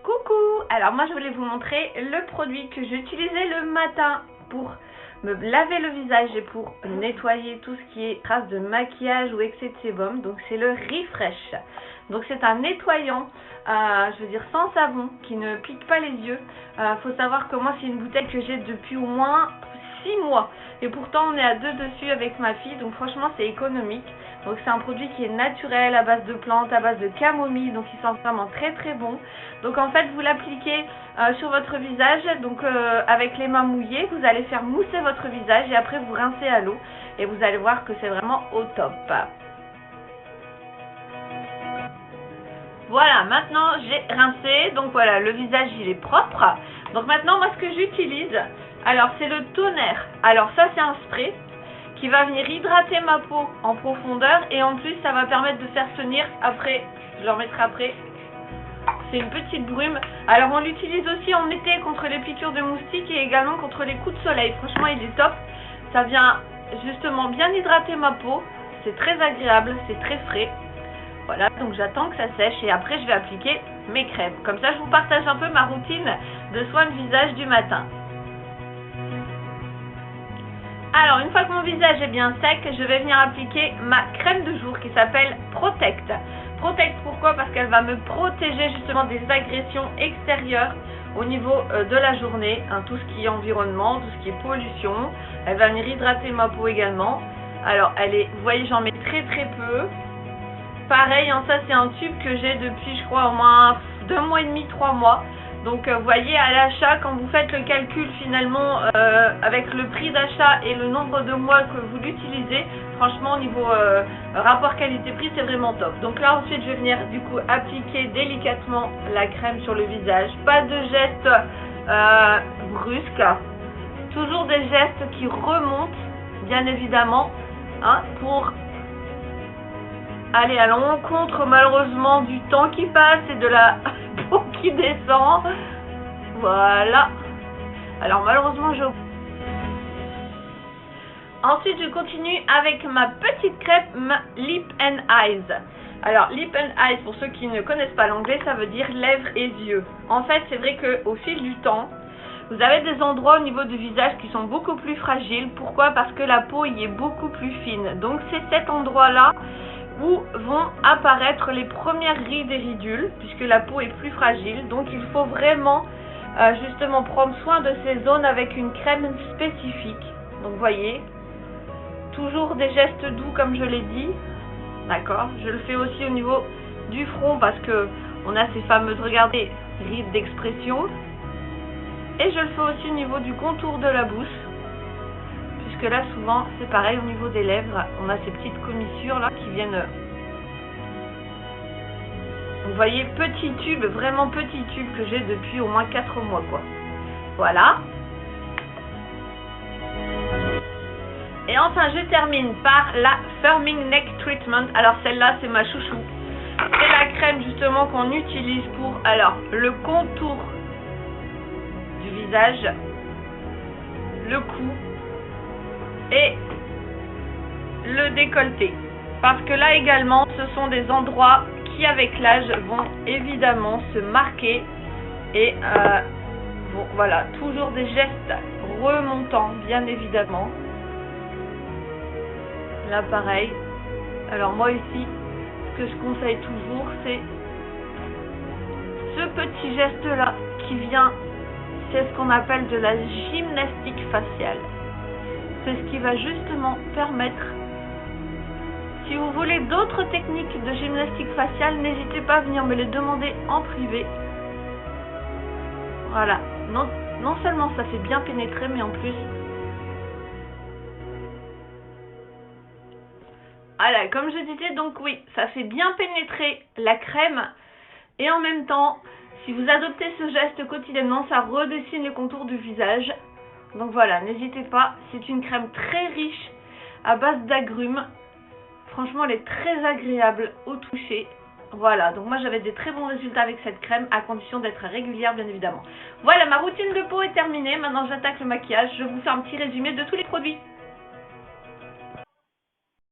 Coucou! Alors moi je voulais vous montrer le produit que j'utilisais le matin pour me laver le visage et pour nettoyer tout ce qui est traces de maquillage ou excès de sébum. Donc c'est le Refresh. Donc c'est un nettoyant, je veux dire sans savon, qui ne pique pas les yeux. Faut savoir que moi c'est une bouteille que j'ai depuis au moins 6 mois. Et pourtant on est à 2 dessus avec ma fille, donc franchement c'est économique. Donc c'est un produit qui est naturel, à base de plantes, à base de camomille, donc il sent vraiment très très bon. Donc en fait vous l'appliquez sur votre visage, donc avec les mains mouillées, vous allez faire mousser votre visage et après vous rincez à l'eau. Et vous allez voir que c'est vraiment au top. Voilà, maintenant j'ai rincé, donc voilà, le visage il est propre. Donc maintenant moi ce que j'utilise, alors c'est le toner. Alors ça c'est un spray qui va venir hydrater ma peau en profondeur et en plus ça va permettre de faire tenir après, je le remettrai après. C'est une petite brume. Alors on l'utilise aussi en été contre les piqûres de moustiques et également contre les coups de soleil. Franchement il est top. Ça vient justement bien hydrater ma peau. C'est très agréable, c'est très frais. Voilà, donc j'attends que ça sèche et après je vais appliquer mes crèmes. Comme ça je vous partage un peu ma routine de soins de visage du matin. Alors une fois que mon visage est bien sec, je vais venir appliquer ma crème de jour qui s'appelle Protect. Protect pourquoi? Parce qu'elle va me protéger justement des agressions extérieures au niveau de la journée, hein, tout ce qui est environnement, tout ce qui est pollution. Elle va venir hydrater ma peau également. Alors elle est, vous voyez j'en mets très très peu. Pareil, hein, ça c'est un tube que j'ai depuis je crois au moins 2 mois et demi, 3 mois. Donc vous voyez à l'achat, quand vous faites le calcul finalement avec le prix d'achat et le nombre de mois que vous l'utilisez, franchement au niveau rapport qualité-prix c'est vraiment top. Donc là ensuite je vais venir du coup appliquer délicatement la crème sur le visage. Pas de gestes brusques, toujours des gestes qui remontent bien évidemment, hein, pour aller à l'encontre malheureusement du temps qui passe et de la peau qui descend. Voilà. Alors malheureusement je... Ensuite je continue avec ma petite crème Lip and Eyes. Alors Lip and Eyes, pour ceux qui ne connaissent pas l'anglais, ça veut dire lèvres et yeux. En fait c'est vrai qu'au fil du temps, vous avez des endroits au niveau du visage qui sont beaucoup plus fragiles. Pourquoi? Parce que la peau y est beaucoup plus fine. Donc c'est cet endroit-là où vont apparaître les premières rides et ridules, puisque la peau est plus fragile. Donc il faut vraiment justement prendre soin de ces zones avec une crème spécifique. Donc vous voyez, toujours des gestes doux comme je l'ai dit. D'accord, je le fais aussi au niveau du front parce que on a ces fameuses, regardez, rides d'expression. Et je le fais aussi au niveau du contour de la bouche. Que là souvent c'est pareil au niveau des lèvres, on a ces petites commissures là qui viennent. Vous voyez, petit tube, vraiment petit tube que j'ai depuis au moins 4 mois quoi. Voilà. Et enfin je termine par la Firming Neck Treatment. Alors celle-là c'est ma chouchou. C'est la crème justement qu'on utilise pour alors le contour du visage, le cou et le décolleté, parce que là également ce sont des endroits qui avec l'âge vont évidemment se marquer et bon, voilà, toujours des gestes remontants bien évidemment. Là pareil, alors moi ici ce que je conseille toujours c'est ce petit geste là qui vient, c'est ce qu'on appelle de la gymnastique faciale. C'est ce qui va justement permettre, si vous voulez d'autres techniques de gymnastique faciale, n'hésitez pas à venir me les demander en privé. Voilà, non seulement ça fait bien pénétrer, mais en plus... Voilà, comme je disais, donc oui, ça fait bien pénétrer la crème et en même temps, si vous adoptez ce geste quotidiennement, ça redessine les contours du visage. Donc voilà, n'hésitez pas, c'est une crème très riche à base d'agrumes. Franchement, elle est très agréable au toucher. Voilà, donc moi j'avais des très bons résultats avec cette crème, à condition d'être régulière bien évidemment. Voilà, ma routine de peau est terminée, maintenant j'attaque le maquillage. Je vous fais un petit résumé de tous les produits.